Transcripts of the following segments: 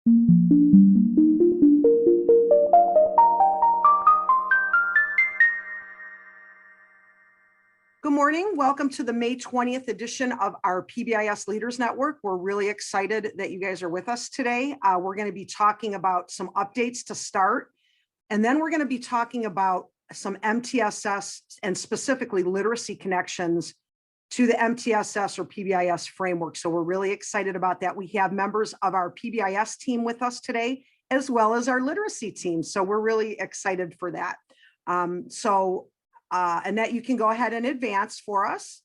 Good morning. Welcome to the May 20th edition of our PBIS Leaders Network. We're really excited that you guys are with us today. We're going to be talking about some updates to start, and then we're going to be talking about some MTSS and specifically literacy connections to the MTSS or PBIS framework. So we're really excited about that. We have members of our PBIS team with us today, as well as our literacy team. So we're really excited for that. Annette, you can go ahead and advance for us.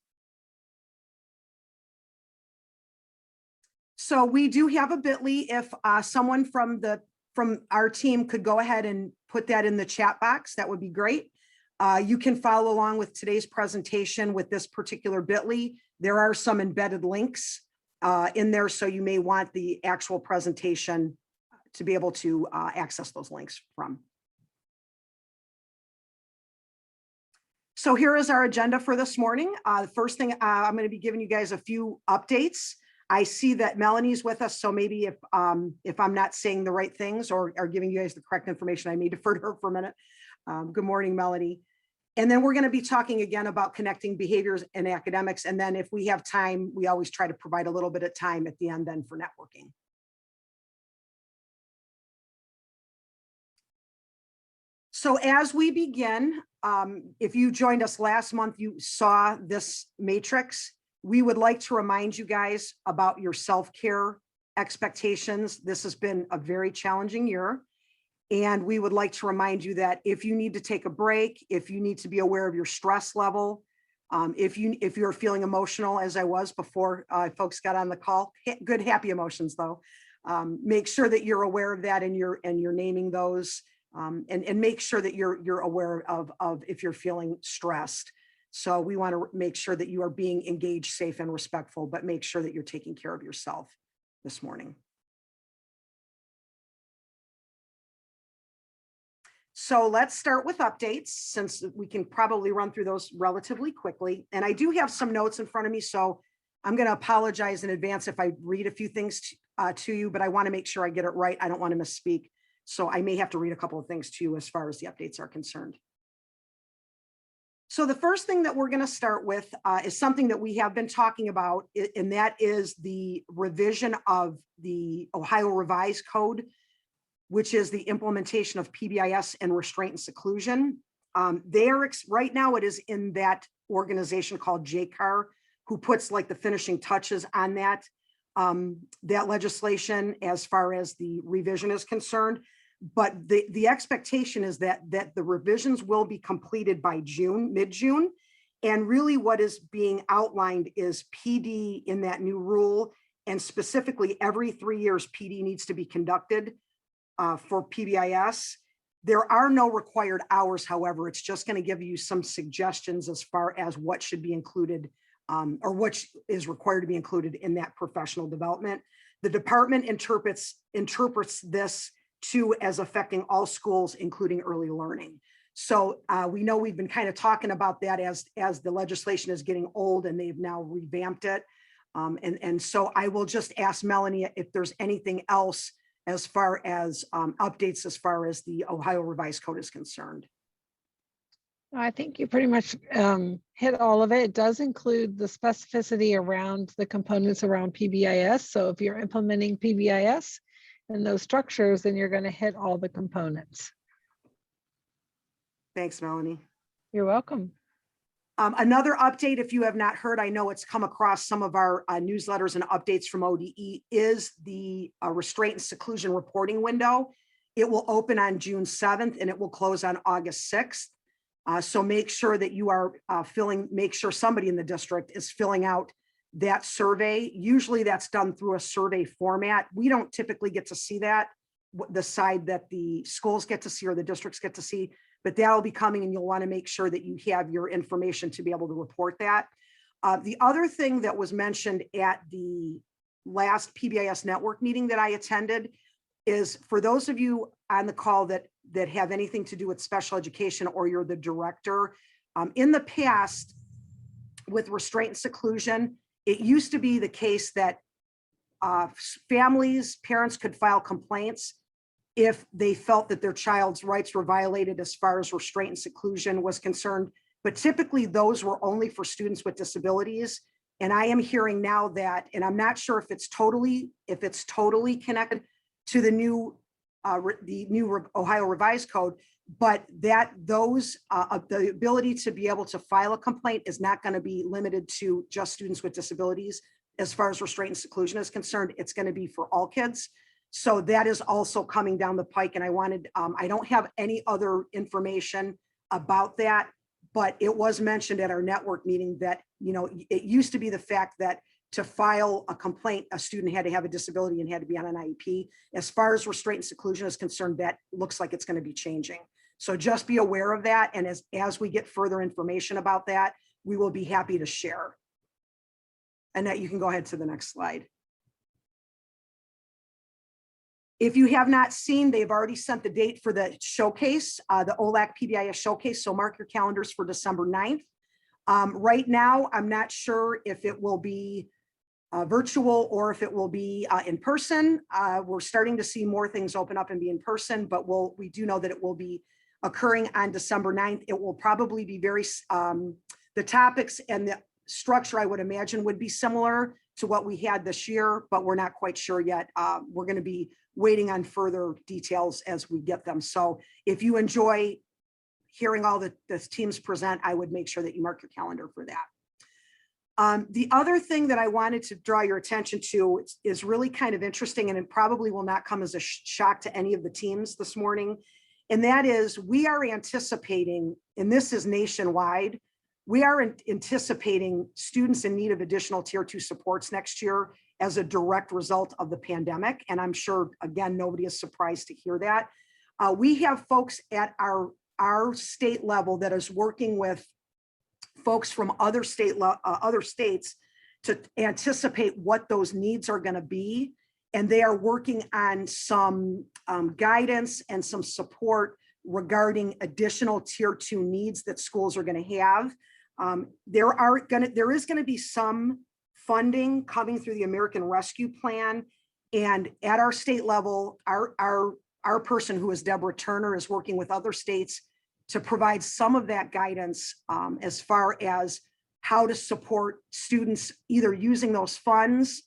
So we do have a bit.ly. If someone from our team could go ahead and put that in the chat box, that would be great. You can follow along with today's presentation with this particular bit.ly. There are some embedded links in there, so you may want the actual presentation to be able to access those links from. So here is our agenda for this morning. The first thing, I'm going to be giving you guys a few updates. I see that Melanie's with us, so maybe if I'm not saying the right things or giving you guys the correct information, I may defer to her for a minute. Good morning, Melanie. And then we're going to be talking again about connecting behaviors and academics. And then if we have time, we always try to provide a little bit of time at the end then for networking. So as we begin, if you joined us last month, you saw this matrix. We would like to remind you guys about your self-care expectations. This has been a very challenging year. And we would like to remind you that if you need to take a break, if you need to be aware of your stress level, if you're feeling emotional, as I was before folks got on the call, good, happy emotions though, make sure that you're aware of that and you're naming those. And make sure that you're aware of if you're feeling stressed. So we want to make sure that you are being engaged, safe, and respectful, but make sure that you're taking care of yourself this morning. So let's start with updates, since we can probably run through those relatively quickly. And I do have some notes in front of me, so I'm going to apologize in advance if I read a few things to you, but I want to make sure I get it right. I don't want to misspeak. So I may have to read a couple of things to you as far as the updates are concerned. So the first thing that we're going to start with is something that we have been talking about, and that is the revision of the Ohio Revised Code, which is the implementation of PBIS and restraint and seclusion. Right now it is in that organization called JCAR, who puts like the finishing touches on that legislation as far as the revision is concerned. But the expectation is that the revisions will be completed by mid-June. And really what is being outlined is PD in that new rule. And specifically every 3 years, PD needs to be conducted for PBIS. There are no required hours, however. It's just going to give you some suggestions as far as what should be included or what is required to be included in that professional development. The department interprets this too as affecting all schools, including early learning. So we know we've been kind of talking about that as the legislation is getting old and they've now revamped it. And so I will just ask Melanie if there's anything else as far as updates as far as the Ohio Revised Code is concerned. I think you pretty much hit all of it. It does include the specificity around the components around PBIS. So if you're implementing PBIS and those structures, then you're going to hit all the components. Thanks, Melanie. You're welcome. Another update, if you have not heard, I know it's come across some of our newsletters and updates from ODE, is the restraint and seclusion reporting window. It will open on June 7th and it will close on August 6th. So make sure that you are make sure somebody in the district is filling out that survey. Usually that's done through a survey format. We don't typically get to see that, the side that the schools get to see or the districts get to see, but that'll be coming and you'll want to make sure that you have your information to be able to report that. The other thing that was mentioned at the last PBIS network meeting that I attended is, for those of you on the call that have anything to do with special education or you're the director, in the past with restraint and seclusion, it used to be the case that families, parents could file complaints if they felt that their child's rights were violated as far as restraint and seclusion was concerned. But typically those were only for students with disabilities. And I am hearing now that, and I'm not sure if it's totally connected to the new Ohio Revised Code, but that the ability to be able to file a complaint is not going to be limited to just students with disabilities. As far as restraint and seclusion is concerned, it's going to be for all kids. So that is also coming down the pike. And I don't have any other information about that, but it was mentioned at our network meeting that, it used to be the fact that to file a complaint, a student had to have a disability and had to be on an IEP. As far as restraint and seclusion is concerned, that looks like it's going to be changing. So just be aware of that. And as we get further information about that, we will be happy to share. And that you can go ahead to the next slide. If you have not seen, they've already sent the date for the showcase, the OLAC PBIS Showcase. So mark your calendars for December 9th. Right now, I'm not sure if it will be virtual or if it will be in person. We're starting to see more things open up and be in person, but we do know that it will be occurring on December 9th. It will probably be the topics and the structure, I would imagine, would be similar to what we had this year, but we're not quite sure yet. We're going to be waiting on further details as we get them. So if you enjoy hearing all the teams present, I would make sure that you mark your calendar for that. The other thing that I wanted to draw your attention to is really kind of interesting, and it probably will not come as a shock to any of the teams this morning. And that is, we are anticipating, and this is nationwide, we are anticipating students in need of additional Tier 2 supports next year as a direct result of the pandemic. And I'm sure, again, nobody is surprised to hear that. We have folks at our state level that is working with folks from other states to anticipate what those needs are going to be. And they are working on some guidance and some support regarding additional Tier 2 needs that schools are going to have. There is going to be some funding coming through the American Rescue Plan. And at our state level, our person, who is Deborah Turner, is working with other states to provide some of that guidance as far as how to support students either using those funds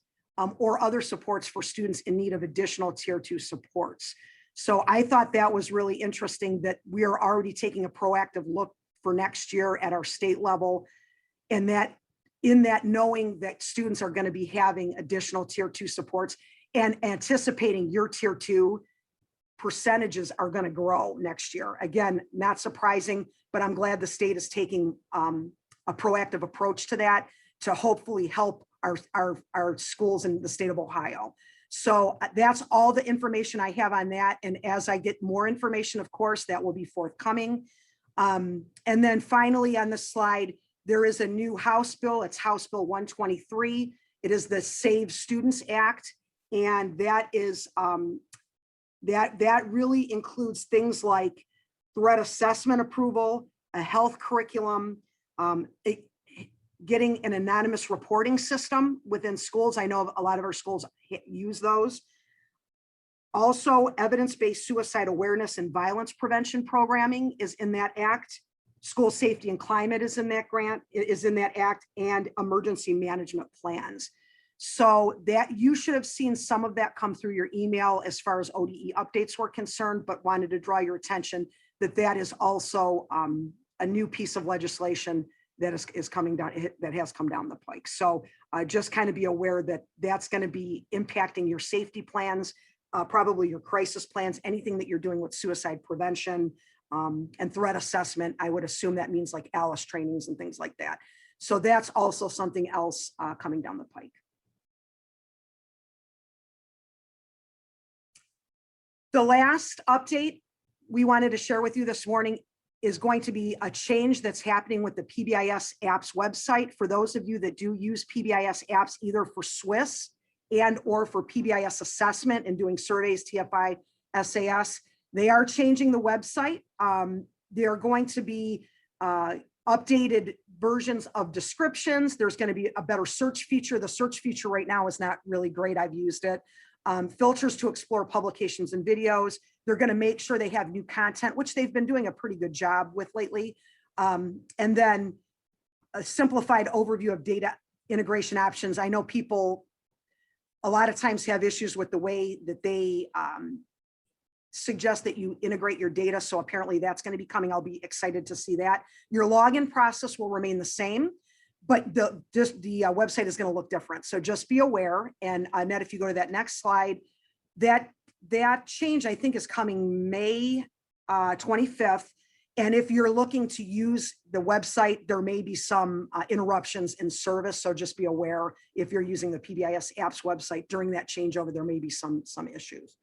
or other supports for students in need of additional Tier 2 supports. So I thought that was really interesting that we are already taking a proactive look for next year at our state level, and that in that knowing that students are going to be having additional Tier 2 supports and anticipating your Tier 2 percentages are going to grow next year. Again, not surprising, but I'm glad the state is taking a proactive approach to that to hopefully help our schools in the state of Ohio. So that's all the information I have on that. And as I get more information, of course, that will be forthcoming. And then finally on the slide, there is a new House bill. It's House Bill 123. It is the Save Students Act. And that is that really includes things like threat assessment approval, a health curriculum, getting an anonymous reporting system within schools. I know a lot of our schools use those. Also, evidence-based suicide awareness and violence prevention programming is in that act. School safety and climate is in that act, and emergency management plans. So that you should have seen some of that come through your email as far as ODE updates were concerned, but wanted to draw your attention that that is also a new piece of legislation that is coming down, that has come down the pike. So just kind of be aware that that's going to be impacting your safety plans, probably your crisis plans, anything that you're doing with suicide prevention and threat assessment. I would assume that means like ALICE trainings and things like that. So that's also something else coming down the pike. The last update we wanted to share with you this morning is going to be a change that's happening with the PBIS apps website. For those of you that do use PBIS apps, either for SWIS and or for PBIS assessment and doing surveys, TFI, SAS, they are changing the website. They're going to be updated versions of descriptions. There's going to be a better search feature. The search feature right now is not really great. I've used it. Filters to explore publications and videos. They're going to make sure they have new content, which they've been doing a pretty good job with lately. And then a simplified overview of data integration options. I know people a lot of times have issues with the way that they suggest that you integrate your data. So apparently that's going to be coming. I'll be excited to see that. Your login process will remain the same, but the website is going to look different. So just be aware. And Annette, if you go to that next slide, that change I think is coming May 25th. And if you're looking to use the website, there may be some interruptions in service. So just be aware if you're using the PBIS apps website during that changeover, there may be some issues.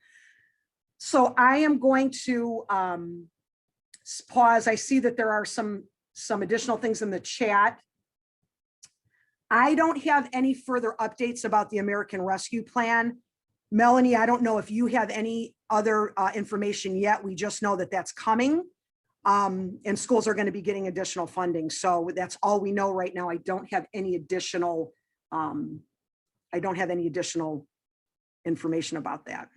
So I am going to pause. I see that there are some additional things in the chat. I don't have any further updates about the American Rescue Plan. Melanie, I don't know if you have any other information yet. We just know that that's coming. And schools are going to be getting additional funding. So that's all we know right now. I don't have any additional information about that.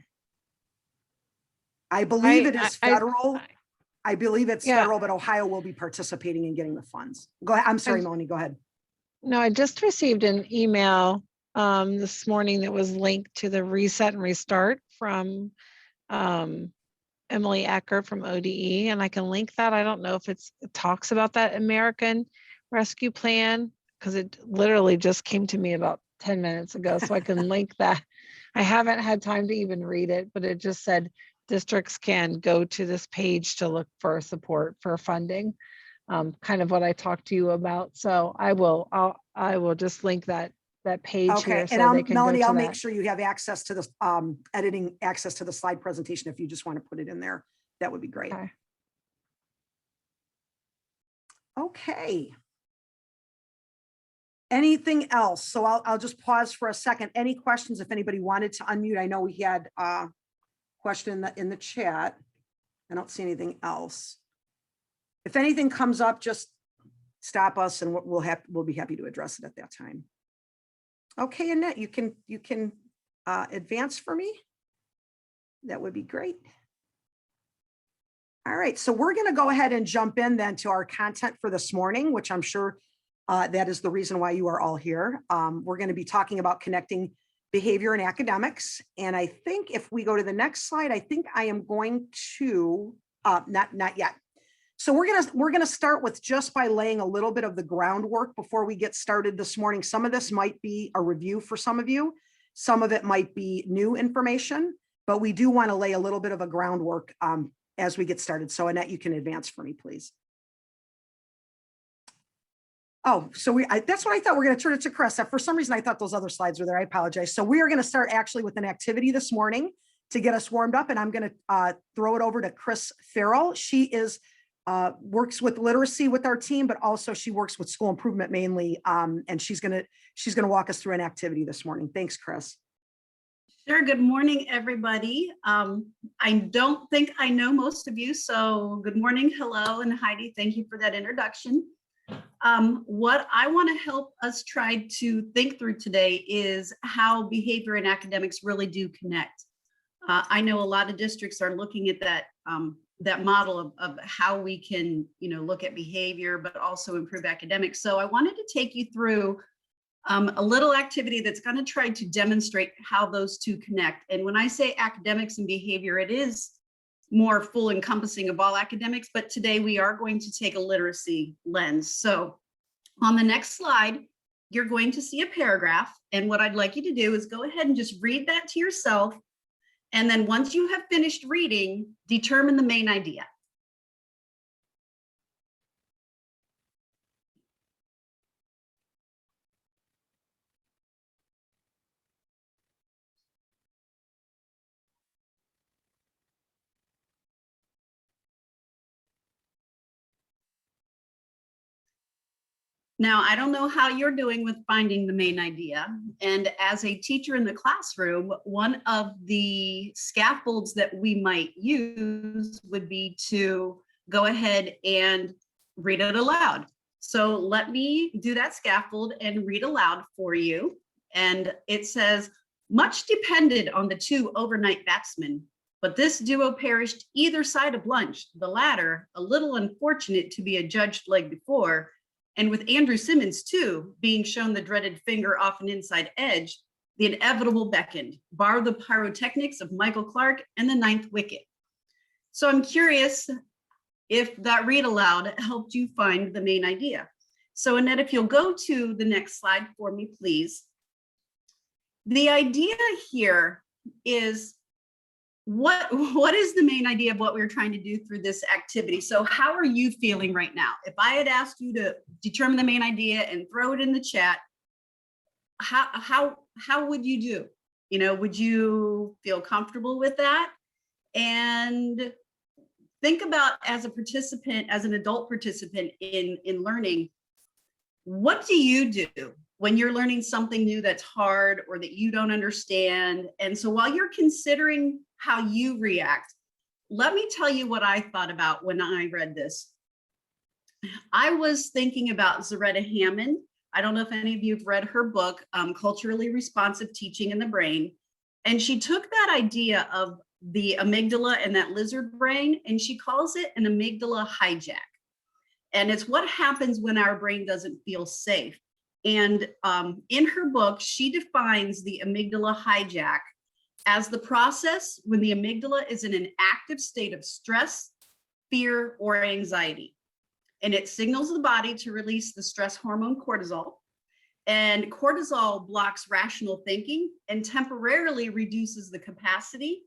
I believe it is federal. I believe it's federal, but Ohio will be participating in getting the funds. Go ahead. I'm sorry, Melanie, go ahead. No, I just received an email this morning that was linked to the Reset and Restart from Emily Ecker from ODE, and I can link that. I don't know if it talks about that American Rescue Plan, because it literally just came to me about 10 minutes ago, so I can link that. I haven't had time to even read it, but it just said districts can go to this page to look for support for funding, kind of what I talked to you about. So I will just link that page here. So they can Melanie, go to I'll that. make sure you have access to this editing access to the slide presentation. If you just want to put it in there, that would be great. Okay. Anything else? So I'll just pause for a second. Any questions if anybody wanted to unmute? I know we had a question in the chat. I don't see anything else. If anything comes up, just stop us and we'll be happy to address it at that time. Okay, Annette, you can advance for me. That would be great. All right, so we're going to go ahead and jump in then to our content for this morning, which I'm sure that is the reason why you are all here. We're going to be talking about connecting behavior and academics. And I think if we go to the next slide, I think I am going to, not yet. So we're gonna start with just by laying a little bit of the groundwork before we get started this morning. Some of this might be a review for some of you. Some of it might be new information, but we do want to lay a little bit of a groundwork as we get started. So Annette, you can advance for me, please. Oh, so that's what I thought. We're going to turn it to Chris. For some reason, I thought those other slides were there. I apologize. So we are going to start actually with an activity this morning to get us warmed up, and I'm going to throw it over to Chris Farrell. She works with literacy with our team, but also she works with school improvement mainly, and she's going to walk us through an activity this morning. Thanks, Chris. Sure. Good morning, everybody. I don't think I know most of you, so good morning, hello, and Heidi, thank you for that introduction. What I want to help us try to think through today is how behavior and academics really do connect. I know a lot of districts are looking at that model of how we can, look at behavior, but also improve academics. So I wanted to take you through a little activity that's going to try to demonstrate how those two connect. And when I say academics and behavior, it is more full encompassing of all academics, but today we are going to take a literacy lens. So on the next slide, you're going to see a paragraph. And what I'd like you to do is go ahead and just read that to yourself. And then once you have finished reading, determine the main idea. Now, I don't know how you're doing with finding the main idea. And as a teacher in the classroom, one of the scaffolds that we might use would be to go ahead and read it aloud. So let me do that scaffold and read aloud for you. And it says, much depended on the two overnight batsmen, but this duo perished either side of lunch, the latter a little unfortunate to be adjudged leg before, and with Andrew Simmons too, being shown the dreaded finger off an inside edge, the inevitable beckoned, bar the pyrotechnics of Michael Clark and the ninth wicket. So I'm curious if that read aloud helped you find the main idea. So Annette, if you'll go to the next slide for me, please. The idea here is what is the main idea of what we're trying to do through this activity? So how are you feeling right now? If I had asked you to determine the main idea and throw it in the chat, how would you do? You know, would you feel comfortable with that? And think about, as a participant, as an adult participant in learning, what do you do when you're learning something new that's hard or that you don't understand? And so while you're considering how you react, let me tell you what I thought about when I read this. I was thinking about Zaretta Hammond. I don't know if any of you have read her book, Culturally Responsive Teaching in the Brain. And she took that idea of the amygdala and that lizard brain, and she calls it an amygdala hijack. And it's what happens when our brain doesn't feel safe. And in her book, she defines the amygdala hijack as the process when the amygdala is in an active state of stress, fear, or anxiety. And it signals the body to release the stress hormone cortisol. And cortisol blocks rational thinking and temporarily reduces the capacity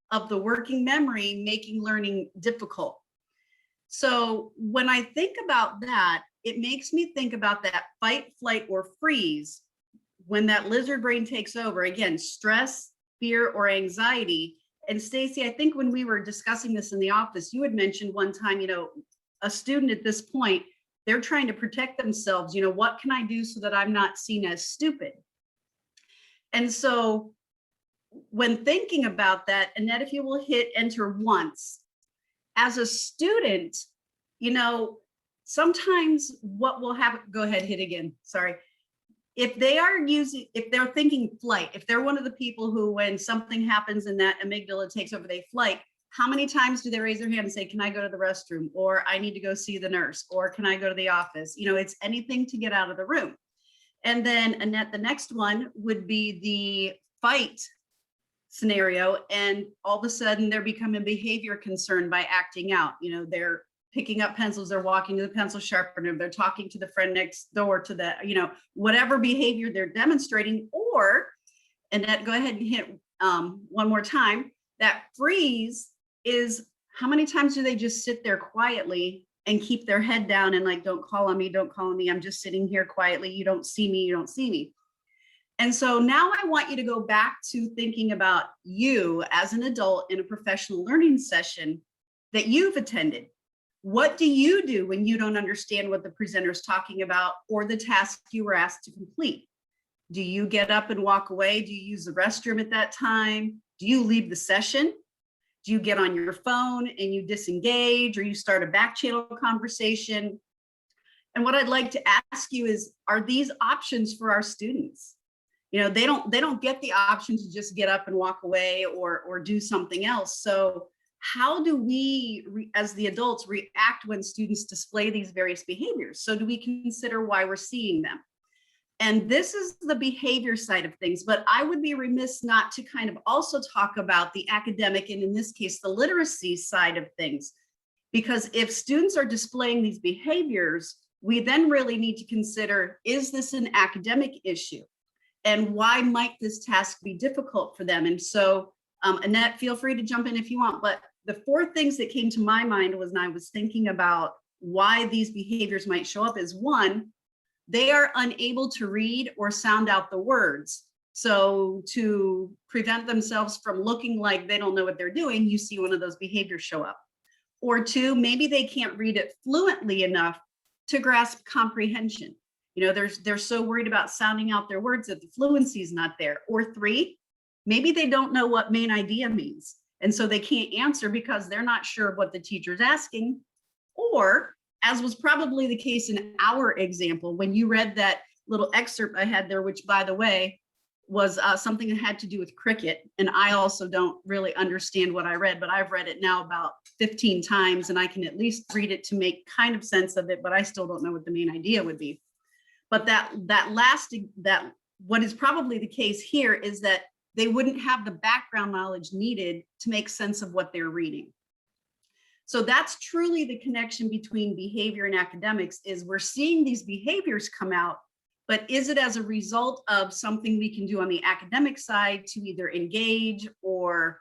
of the working memory, making learning difficult. So when I think about that, it makes me think about that fight, flight, or freeze when that lizard brain takes over. Again, stress, fear, or anxiety. And Stacy, I think when we were discussing this in the office, you had mentioned one time, you know, a student at this point, they're trying to protect themselves. You know, what can I do so that I'm not seen as stupid? And so when thinking about that, Annette, if you will hit enter once, as a student, you know, sometimes what will happen, go ahead, hit again, sorry. If they're thinking flight, if they're one of the people who, when something happens and that amygdala takes over, they flight, how many times do they raise their hand and say, can I go to the restroom? Or I need to go see the nurse, or can I go to the office? You know, it's anything to get out of the room. And then Annette, the next one would be the fight scenario. And all of a sudden they're becoming behavior concerned by acting out. You know, they're picking up pencils, they're walking to the pencil sharpener, they're talking to the friend next door to the, you know, whatever behavior they're demonstrating. Or, Annette, go ahead and hit one more time. That freeze is, how many times do they just sit there quietly and keep their head down and like, don't call on me, don't call on me, I'm just sitting here quietly, you don't see me, you don't see me. And so now I want you to go back to thinking about you as an adult in a professional learning session that you've attended. What do you do when you don't understand what the presenter is talking about or the task you were asked to complete? Do you get up and walk away? Do you use the restroom at that time? Do you leave the session? Do you get on your phone and you disengage, or you start a back channel conversation? And what I'd like to ask you is, are these options for our students? You know, they don't get the option to just get up and walk away or do something else. So how do we, as the adults, react when students display these various behaviors? So do we consider why we're seeing them? And this is the behavior side of things, but I would be remiss not to kind of also talk about the academic, and in this case, the literacy side of things. Because if students are displaying these behaviors, we then really need to consider, is this an academic issue? And why might this task be difficult for them? And so, Annette, feel free to jump in if you want, but the four things that came to my mind was, when I was thinking about why these behaviors might show up, is one, they are unable to read or sound out the words. So to prevent themselves from looking like they don't know what they're doing, you see one of those behaviors show up. Or two, maybe they can't read it fluently enough to grasp comprehension. You know, they're so worried about sounding out their words that the fluency is not there. Or three, maybe they don't know what main idea means. And so they can't answer because they're not sure what the teacher's asking. Or as was probably the case in our example, when you read that little excerpt I had there, which by the way, was something that had to do with cricket. And I also don't really understand what I read, but I've read it now about 15 times and I can at least read it to make kind of sense of it, but I still don't know what the main idea would be. But that what is probably the case here is that they wouldn't have the background knowledge needed to make sense of what they're reading. So that's truly the connection between behavior and academics, is we're seeing these behaviors come out, but is it as a result of something we can do on the academic side to either engage or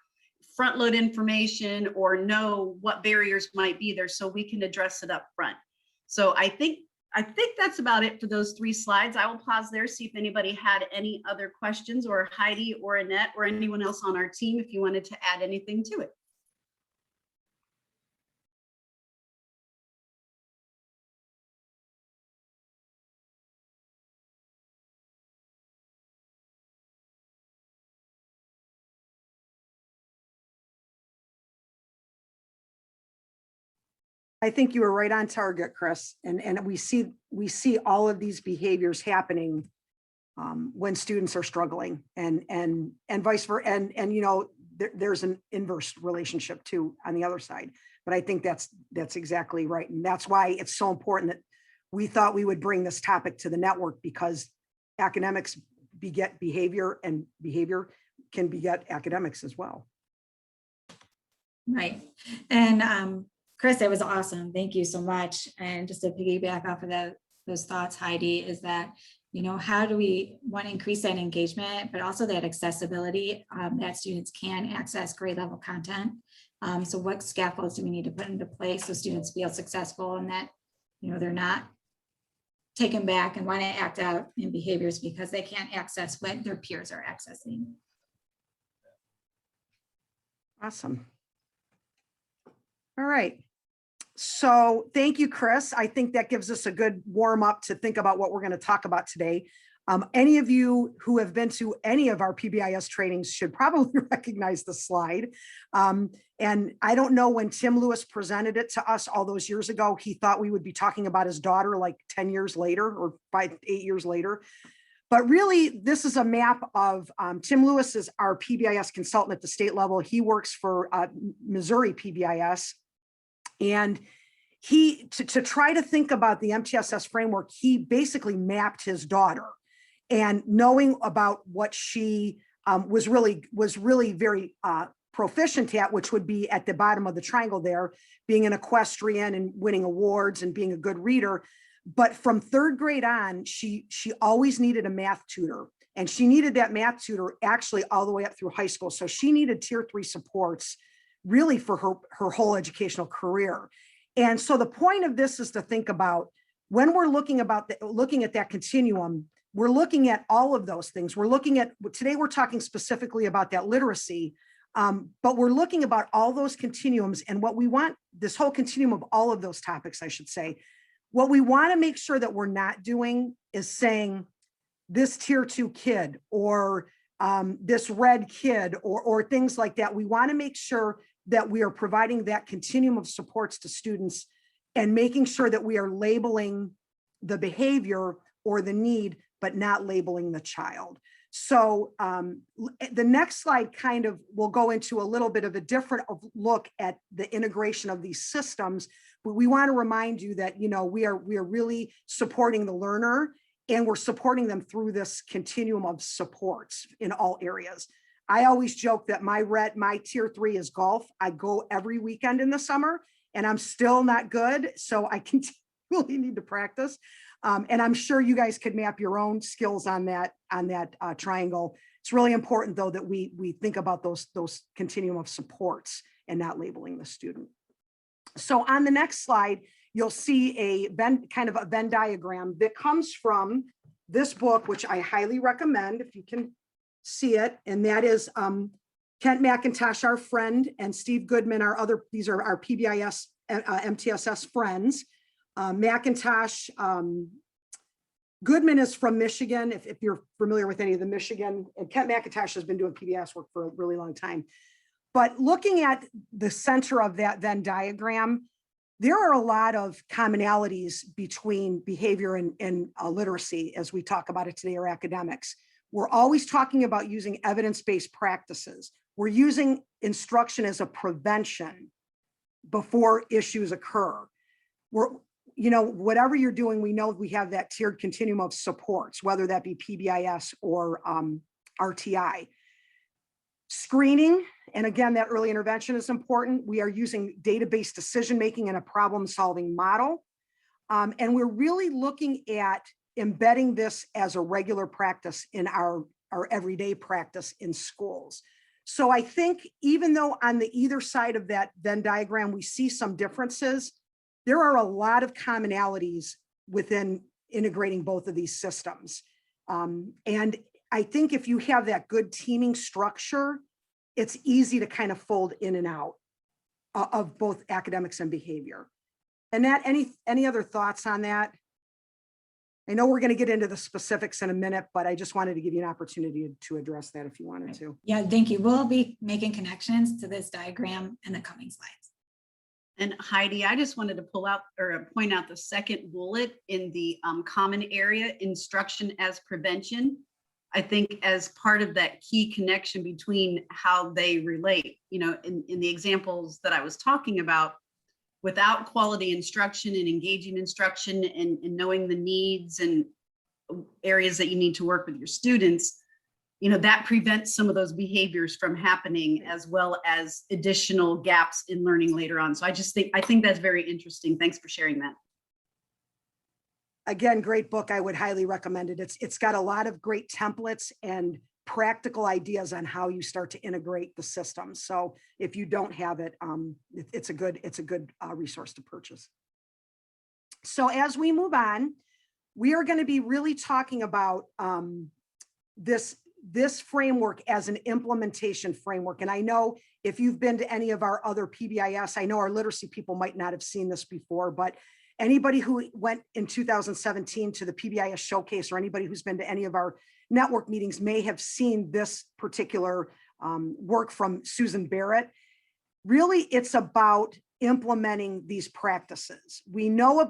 front load information or know what barriers might be there so we can address it up front. So I think that's about it for those 3 slides. I will pause there, see if anybody had any other questions, or Heidi or Annette or anyone else on our team, if you wanted to add anything to it. I think you were right on target, Chris. And we see all of these behaviors happening when students are struggling, and vice versa. And you know, there's an inverse relationship too on the other side. But I think that's exactly right. And that's why it's so important that we thought we would bring this topic to the network, because academics beget behavior and behavior can beget academics as well. Right. And Chris, that was awesome. Thank you so much. And just to piggyback off of those thoughts, Heidi, is that, you know, how do we want to increase that engagement, but also that accessibility, that students can access grade level content. So what scaffolds do we need to put into place so students feel successful, and that, you know, they're not taken back and want to act out in behaviors because they can't access what their peers are accessing. Awesome. All right. So thank you, Chris. I think that gives us a good warm up to think about what we're going to talk about today. Any of you who have been to any of our PBIS trainings should probably recognize the slide. And I don't know, when Tim Lewis presented it to us all those years ago, he thought we would be talking about his daughter like 10 years later or 8 years later. But really, this is a map of Tim Lewis is our PBIS consultant at the state level. He works for Missouri PBIS. And he, to try to think about the MTSS framework, he basically mapped his daughter, and knowing about what she was really very proficient at, which would be at the bottom of the triangle there, being an equestrian and winning awards and being a good reader. But from 3rd grade on, she always needed a math tutor, and she needed that math tutor actually all the way up through high school. So she needed Tier 3 supports really for her whole educational career. And so the point of this is to think about, when we're looking at that continuum, we're looking at all of those things. We're looking at, today we're talking specifically about that literacy, but we're looking about all those continuums, and what we want, this whole continuum of all of those topics, I should say, what we want to make sure that we're not doing is saying this Tier 2 kid, or this red kid, or things like that. We want to make sure that we are providing that continuum of supports to students, and making sure that we are labeling the behavior or the need, but not labeling the child. So the next slide kind of will go into a little bit of a different look at the integration of these systems, but we want to remind you that, you know, we are really supporting the learner, and we're supporting them through this continuum of supports in all areas. I always joke that my Tier 3 is golf. I go every weekend in the summer, and I'm still not good. So I continually need to practice. And I'm sure you guys could map your own skills on that triangle. It's really important, though, that we think about those continuum of supports and not labeling the student. So on the next slide, you'll see a Venn diagram that comes from this book, which I highly recommend if you can see it. And that is Kent McIntosh, our friend, and Steve Goodman, these are our PBIS MTSS friends. McIntosh, Goodman is from Michigan, if you're familiar with any of the Michigan, and Kent McIntosh has been doing PBIS work for a really long time. But looking at the center of that Venn diagram, there are a lot of commonalities between behavior and literacy, as we talk about it today, or academics. We're always talking about using evidence-based practices. We're using instruction as a prevention before issues occur. Whatever you're doing, we know we have that tiered continuum of supports, whether that be PBIS or RTI. Screening, and again, that early intervention is important. We are using data-based decision-making in a problem-solving model. And we're really looking at embedding this as a regular practice in our everyday practice in schools. So I think even though on the either side of that Venn diagram, we see some differences, there are a lot of commonalities within integrating both of these systems. And I think if you have that good teaming structure, it's easy to kind of fold in and out of both academics and behavior. And Nat, any other thoughts on that? I know we're going to get into the specifics in a minute, but I just wanted to give you an opportunity to address that if you wanted to. Yeah, thank you. We'll be making connections to this diagram in the coming slides. And Heidi, I just wanted to pull out or point out the second bullet in the common area, instruction as prevention. I think as part of that key connection between how they relate, in the examples that I was talking about, without quality instruction and engaging instruction and knowing the needs and areas that you need to work with your students, that prevents some of those behaviors from happening, as well as additional gaps in learning later on. So I think that's very interesting. Thanks for sharing that. Again, great book. I would highly recommend it. It's got a lot of great templates and practical ideas on how you start to integrate the system. So if you don't have it, it's a good resource to purchase. So as we move on, we are going to be really talking about this framework as an implementation framework. And I know if you've been to any of our other PBIS, I know our literacy people might not have seen this before, but anybody who went in 2017 to the PBIS Showcase, or anybody who's been to any of our network meetings, may have seen this particular work from Susan Barrett. Really, it's about implementing these practices. We know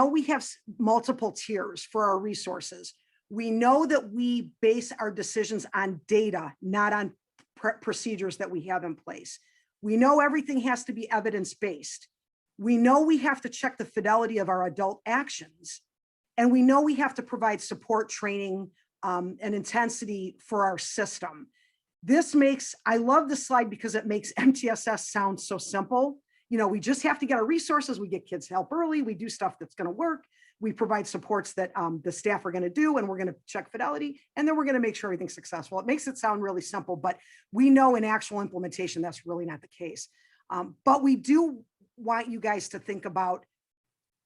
we have multiple tiers for our resources. We know that we base our decisions on data, not on procedures that we have in place. We know everything has to be evidence-based. We know we have to check the fidelity of our adult actions. And we know we have to provide support, training, and intensity for our system. I love this slide because it makes MTSS sound so simple. We just have to get our resources. We get kids help early. We do stuff that's going to work. We provide supports that the staff are going to do, and we're going to check fidelity, and then we're going to make sure everything's successful. It makes it sound really simple, but we know in actual implementation, that's really not the case. But we do want you guys to think about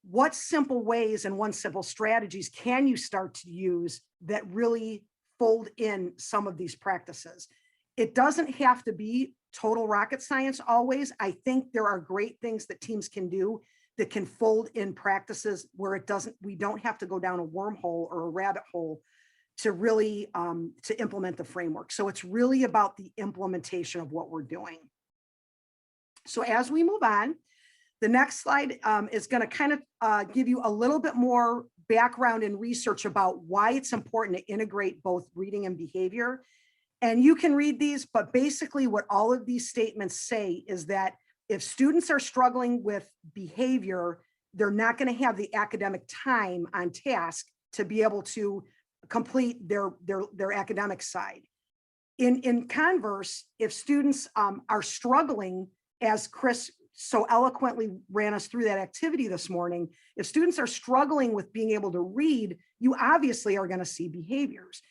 what simple ways and what simple strategies can you start to use that really fold in some of these practices. It doesn't have to be total rocket science always. I think there are great things that teams can do that can fold in practices where we don't have to go down a wormhole or a rabbit hole to really to implement the framework. So it's really about the implementation of what we're doing. So as we move on, the next slide is going to kind of give you a little bit more background and research about why it's important to integrate both reading and behavior. And you can read these, but basically what all of these statements say is that if students are struggling with behavior, they're not going to have the academic time on task to be able to complete their academic side. In converse, if students are struggling, as Chris so eloquently ran us through that activity this morning, if students are struggling with being able to read, you obviously are going to see behaviors.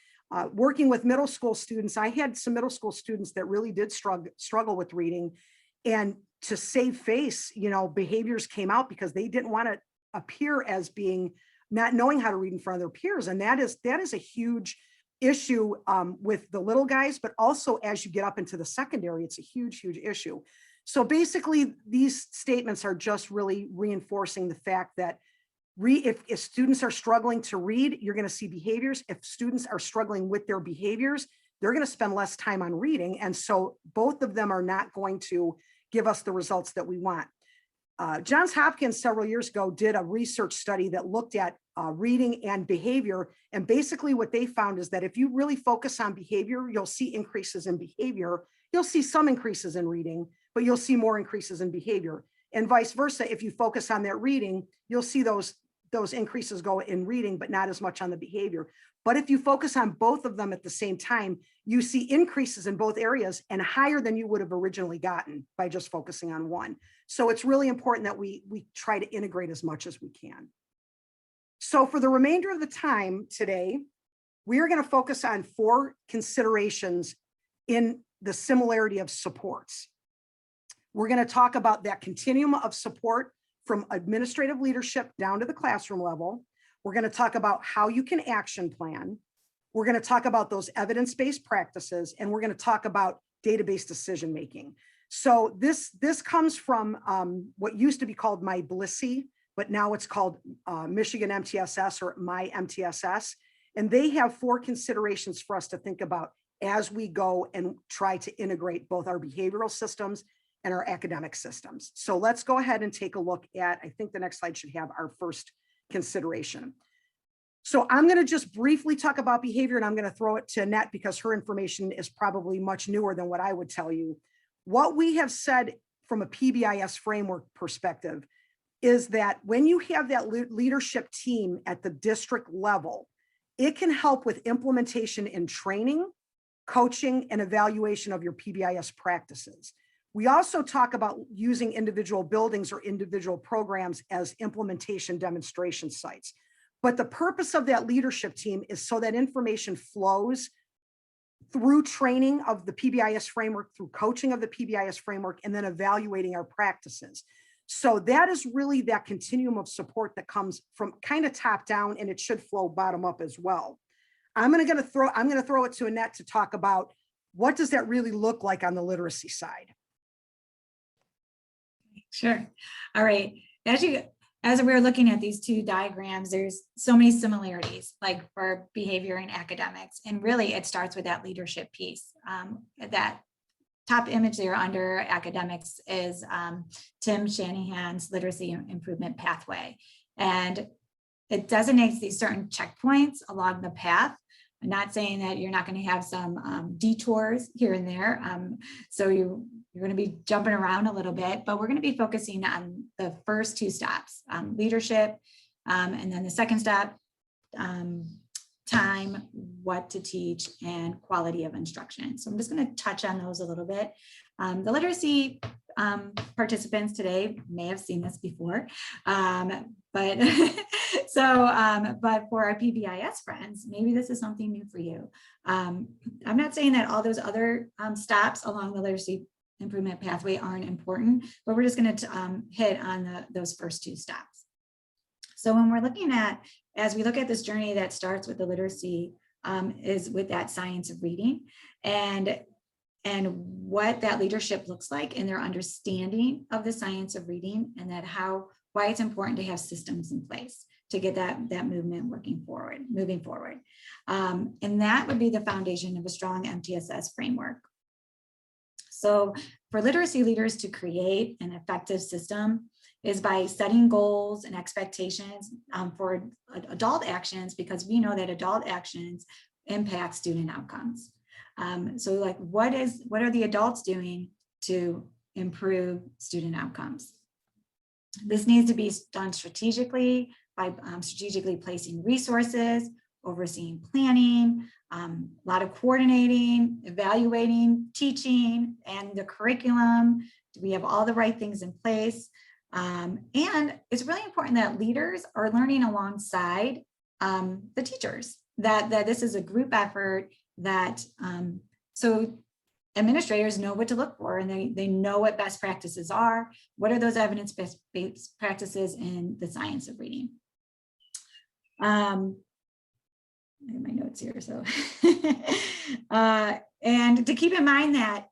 Working with middle school students, I had some middle school students that really did struggle with reading, and to save face, behaviors came out because they didn't want to appear as being not knowing how to read in front of their peers. And that is a huge issue with the little guys, but also as you get up into the secondary, it's a huge, huge issue. So basically, these statements are just really reinforcing the fact that if students are struggling to read, you're going to see behaviors. If students are struggling with their behaviors, they're going to spend less time on reading. And so both of them are not going to give us the results that we want. Johns Hopkins several years ago did a research study that looked at reading and behavior. And basically what they found is that if you really focus on behavior, you'll see increases in behavior. You'll see some increases in reading, but you'll see more increases in behavior. And vice versa, if you focus on that reading, you'll see those increases go in reading, but not as much on the behavior. But if you focus on both of them at the same time, you see increases in both areas and higher than you would have originally gotten by just focusing on one. So it's really important that we try to integrate as much as we can. So for the remainder of the time today, we are going to focus on 4 considerations in the similarity of supports. We're going to talk about that continuum of support from administrative leadership down to the classroom level. We're going to talk about how you can action plan. We're going to talk about those evidence-based practices, and we're going to talk about data-based decision-making. So this comes from what used to be called My BLISI, but now it's called Michigan MTSS or My MTSS. And they have 4 considerations for us to think about as we go and try to integrate both our behavioral systems and our academic systems. So let's go ahead and take a look at, I think the next slide should have our first consideration. So I'm going to just briefly talk about behavior, and I'm going to throw it to Annette because her information is probably much newer than what I would tell you. What we have said from a PBIS framework perspective is that when you have that leadership team at the district level, it can help with implementation and training, coaching, and evaluation of your PBIS practices. We also talk about using individual buildings or individual programs as implementation demonstration sites. But the purpose of that leadership team is so that information flows through training of the PBIS framework, through coaching of the PBIS framework, and then evaluating our practices. So that is really that continuum of support that comes from kind of top down, and it should flow bottom up as well. I'm going to throw it to Annette to talk about what does that really look like on the literacy side. Sure. All right. As we're looking at these 2 diagrams, there's so many similarities, like for behavior and academics. And really, it starts with that leadership piece. That top image there under academics is Tim Shanahan's literacy improvement pathway. And it designates these certain checkpoints along the path. I'm not saying that you're not going to have some detours here and there. So you're going to be jumping around a little bit, but we're going to be focusing on the first 2 steps, leadership, and then the second step, time, what to teach, and quality of instruction. So I'm just going to touch on those a little bit. The literacy participants today may have seen this before, but for our PBIS friends, maybe this is something new for you. I'm not saying that all those other stops along the literacy improvement pathway aren't important, but we're just going to hit on those first 2 steps. So when we're looking at, as we look at this journey that starts with the literacy, is with that science of reading and what that leadership looks like in their understanding of the science of reading, and that why it's important to have systems in place to get that moving forward. And that would be the foundation of a strong MTSS framework. So for literacy leaders to create an effective system is by setting goals and expectations for adult actions, because we know that adult actions impact student outcomes. So like, what are the adults doing to improve student outcomes? This needs to be done strategically by strategically placing resources, overseeing planning, a lot of coordinating, evaluating, teaching, and the curriculum. Do we have all the right things in place? And it's really important that leaders are learning alongside the teachers, that this is a group effort, that so administrators know what to look for, and they know what best practices are. What are those evidence-based practices in the science of reading? I have my notes here, so and to keep in mind that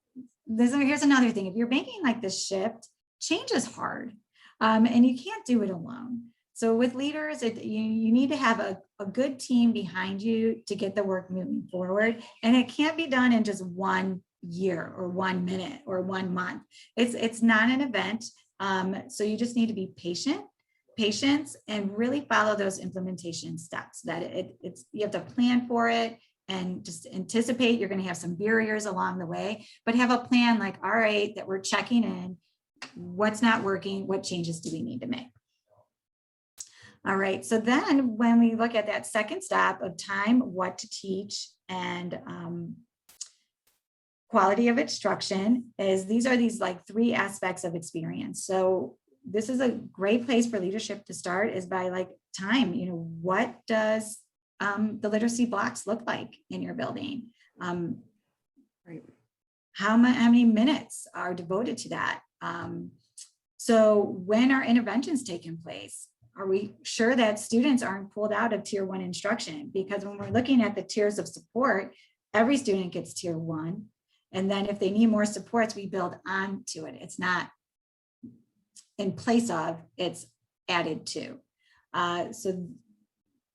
here's another thing: if you're making like this shift, change is hard, and you can't do it alone. So with leaders, you need to have a good team behind you to get the work moving forward, and it can't be done in just 1 year or 1 minute or 1 month. It's not an event. So you just need to be patience, and really follow those implementation steps. That it's you have to plan for it and just anticipate you're going to have some barriers along the way, but have a plan like, all right, that we're checking in, what's not working, what changes do we need to make? All right, so then when we look at that second step of time, what to teach, and quality of instruction, these are like 3 aspects of experience. So this is a great place for leadership to start, is by like time. What does the literacy blocks look like in your building? Right. How many minutes are devoted to that? So when are interventions taking place? Are we sure that students aren't pulled out of tier 1 instruction? Because when we're looking at the tiers of support, every student gets tier 1. And then if they need more supports, we build on to it. It's not in place of, it's added to. So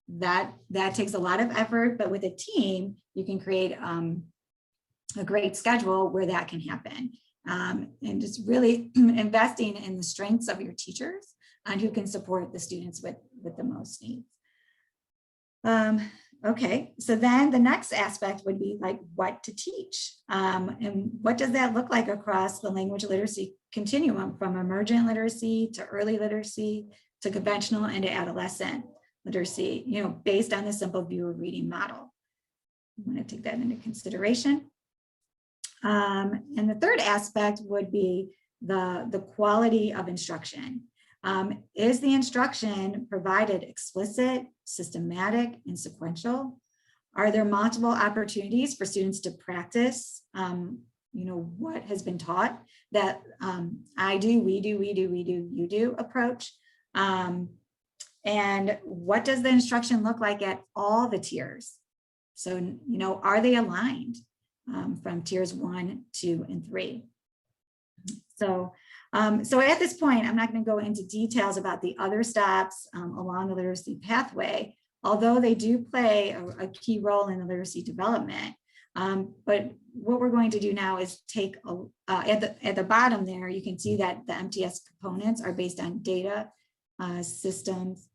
that takes a lot of effort, but with a team, you can create a great schedule where that can happen. And just really investing in the strengths of your teachers and who can support the students with the most needs. Okay, so then the next aspect would be like what to teach. And what does that look like across the language literacy continuum, from emergent literacy to early literacy to conventional and to adolescent literacy, based on the simple view of reading model. I'm going to take that into consideration. And the third aspect would be the quality of instruction. Is the instruction provided explicit, systematic, and sequential? Are there multiple opportunities for students to practice, what has been taught? That I do, we do, you do approach. And what does the instruction look like at all the tiers? So, are they aligned from tiers 1, 2, and 3? So at this point, I'm not going to go into details about the other steps along the literacy pathway, although they do play a key role in the literacy development. But what we're going to do now is take at the bottom there, you can see that the MTS components are based on data systems,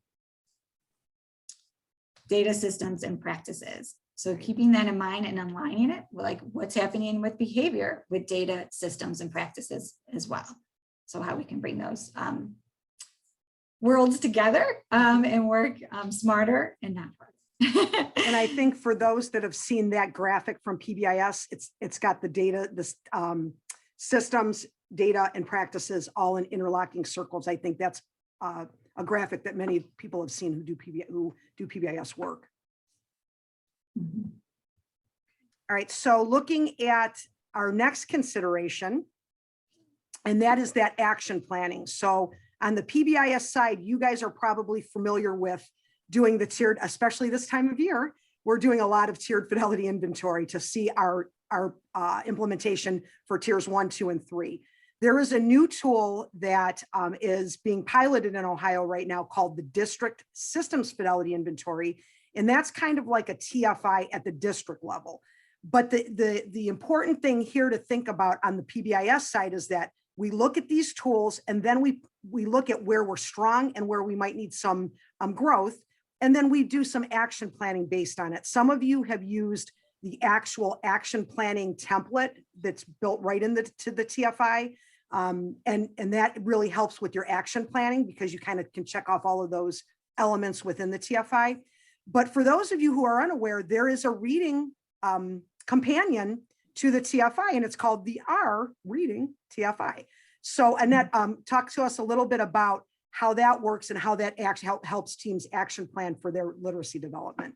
and practices. So keeping that in mind and aligning it, like what's happening with behavior, with data, systems, and practices as well. So how we can bring those worlds together and work smarter and not harder. And I think for those that have seen that graphic from PBIS, it's got the data, the systems, data, and practices all in interlocking circles. I think that's a graphic that many people have seen who do PBIS work. Mm-hmm. All right, so looking at our next consideration, and that is that action planning. So on the PBIS side, you guys are probably familiar with doing the tiered, especially this time of year, we're doing a lot of tiered fidelity inventory to see our implementation for tiers 1, 2, and 3. There is a new tool that is being piloted in Ohio right now called the District Systems Fidelity Inventory. And that's kind of like a TFI at the district level. But the important thing here to think about on the PBIS side is that we look at these tools and then we look at where we're strong and where we might need some growth. And then we do some action planning based on it. Some of you have used the actual action planning template that's built right to the TFI. And that really helps with your action planning because you kind of can check off all of those elements within the TFI. But for those of you who are unaware, there is a reading companion to the TFI, and it's called the R Reading TFI. So Annette, talk to us a little bit about how that works and how that actually helps teams action plan for their literacy development.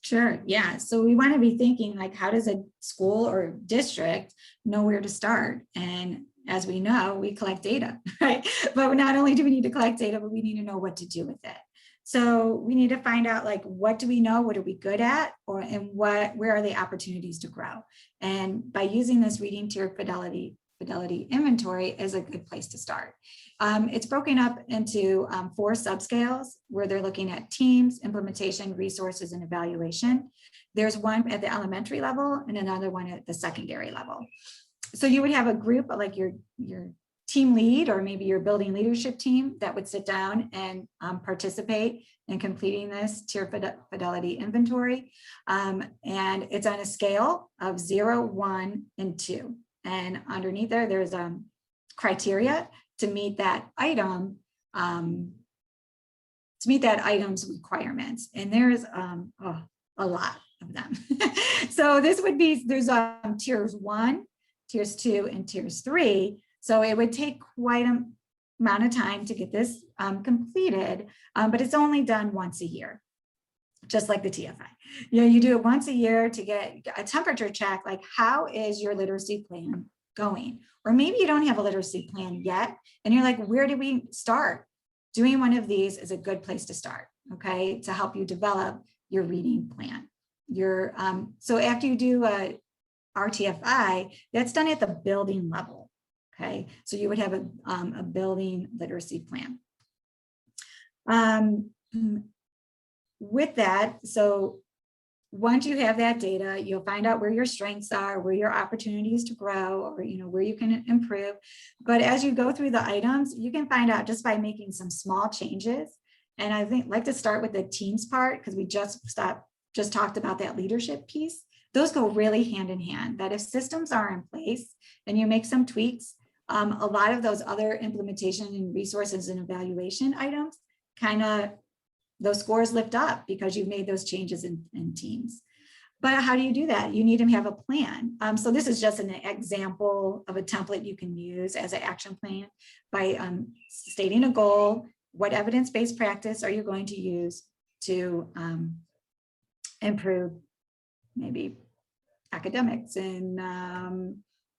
Sure, yeah. So we want to be thinking like, how does a school or district know where to start? And as we know, we collect data, right? But not only do we need to collect data, but we need to know what to do with it. So we need to find out like, what do we know? What are we good at? And where are the opportunities to grow? And by using this reading tier fidelity inventory is a good place to start. It's broken up into 4 subscales where they're looking at teams, implementation, resources, and evaluation. There's one at the elementary level and another one at the secondary level. So you would have a group of like your team lead, or maybe your building leadership team that would sit down and participate in completing this tier fidelity inventory. And it's on a scale of 0, 1, and 2. And underneath there's criteria to meet that item, item's requirements. And there's a lot of them. So this would be, there's tiers 1, tiers 2, and tiers 3. So it would take quite a amount of time to get this completed, but it's only done once a year, just like the TFI. You do it once a year to get a temperature check, like how is your literacy plan going? Or maybe you don't have a literacy plan yet, and you're like, where do we start? Doing one of these is a good place to start, okay, to help you develop your reading plan. So after you do a RTFI, that's done at the building level. Okay, so you would have a building literacy plan. With that, so once you have that data, you'll find out where your strengths are, where your opportunities to grow, or where you can improve. But as you go through the items, you can find out just by making some small changes. And I like to start with the teams part, because we just talked about that leadership piece. Those go really hand in hand, that if systems are in place and you make some tweaks, a lot of those other implementation and resources and evaluation items, those scores lift up because you've made those changes in teams. But how do you do that? You need to have a plan. So this is just an example of a template you can use as an action plan by stating a goal. What evidence-based practice are you going to use to improve maybe academics and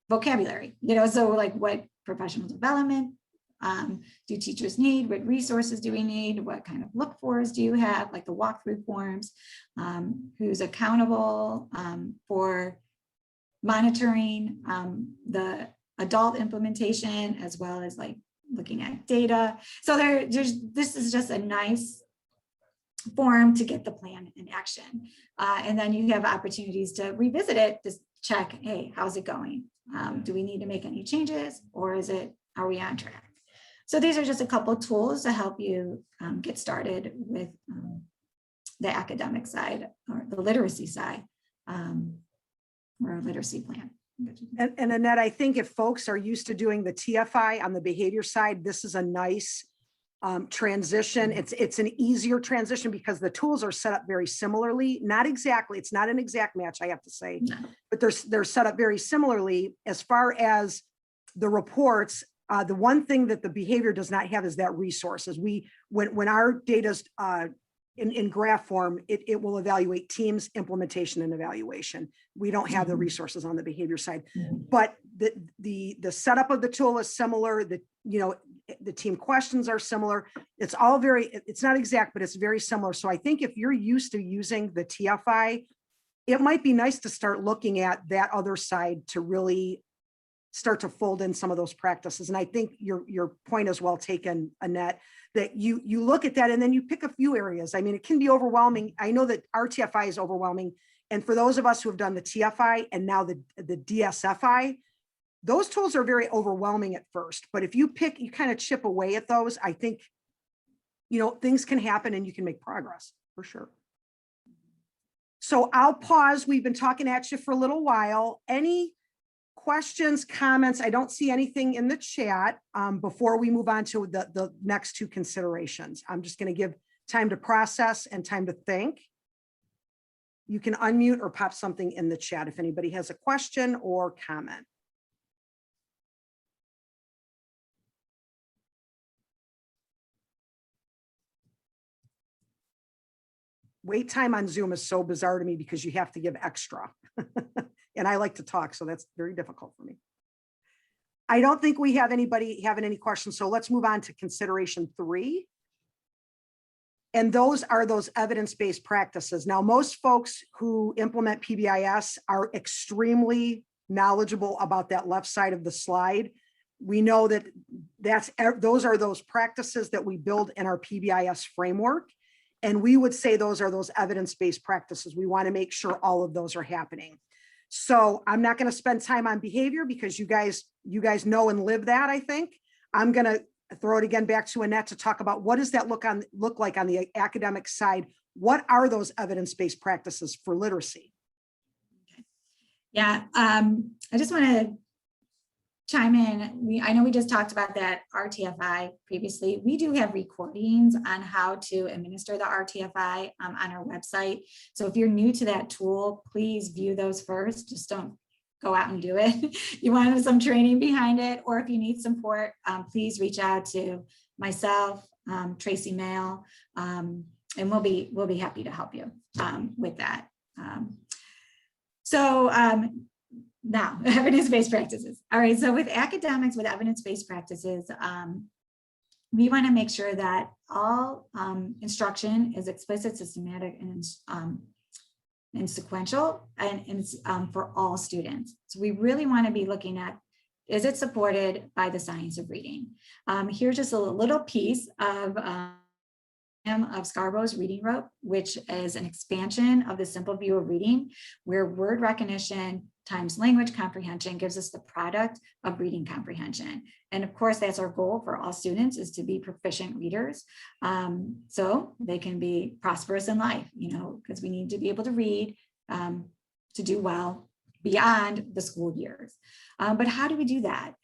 vocabulary, so like what professional development do teachers need? What resources do we need? What kind of look-fors do you have, like the walkthrough forms? Who's accountable for monitoring the adult implementation, as well as like looking at data? So this is just a nice form to get the plan in action. And then you have opportunities to revisit it, to check, hey, how's it going? Do we need to make any changes, or are we on track? So these are just a couple of tools to help you get started with the academic side, or the literacy side, or a literacy plan. And Annette, I think if folks are used to doing the TFI on the behavior side, this is a nice transition. It's an easier transition because the tools are set up very similarly. Not exactly, it's not an exact match, I have to say, no. But they're set up very similarly. As far as the reports, the one thing that the behavior does not have is that resources. When our data's in graph form, it will evaluate teams, implementation, and evaluation. We don't have the resources on the behavior side, but the setup of the tool is similar. The team questions are similar. It's all it's not exact, but it's very similar. So I think if you're used to using the TFI, it might be nice to start looking at that other side to really start to fold in some of those practices. And I think your point is well taken, Annette, that you look at that and then you pick a few areas. I mean, it can be overwhelming. I know that our TFI is overwhelming. And for those of us who have done the TFI and now the DSFI, those tools are very overwhelming at first. But if you kind of chip away at those, I think, things can happen and you can make progress for sure. So I'll pause. We've been talking at you for a little while. Any questions, comments? I don't see anything in the chat before we move on to the next two considerations. I'm just going to give time to process and time to think. You can unmute or pop something in the chat if anybody has a question or comment. Wait time on Zoom is so bizarre to me because you have to give extra. And I like to talk, so that's very difficult for me. I don't think we have anybody having any questions, so let's move on to consideration 3. And those are those evidence-based practices. Now, most folks who implement PBIS are extremely knowledgeable about that left side of the slide. We know that those are those practices that we build in our PBIS framework. And we would say those are those evidence-based practices. We want to make sure all of those are happening. So I'm not going to spend time on behavior because you guys know and live that, I think. I'm going to throw it again back to Annette to talk about what does that look like on the academic side? What are those evidence-based practices for literacy? Yeah, I just want to chime in. I know we just talked about that RTFI previously. We do have recordings on how to administer the RTFI on our website. So if you're new to that tool, please view those first. Just don't go out and do it. You want some training behind it, or if you need support, please reach out to myself, Tracy Mail, and we'll be happy to help you with that. Now, evidence-based practices. All right, so with academics, with evidence-based practices, we want to make sure that all instruction is explicit, systematic, and sequential, and for all students. So we really want to be looking at, is it supported by the science of reading? Here's just a little piece of Scarborough's reading rope, which is an expansion of the simple view of reading, where word recognition times language comprehension gives us the product of reading comprehension. And of course, that's our goal for all students, is to be proficient readers, so they can be prosperous in life, because we need to be able to read to do well beyond the school years. But how do we do that?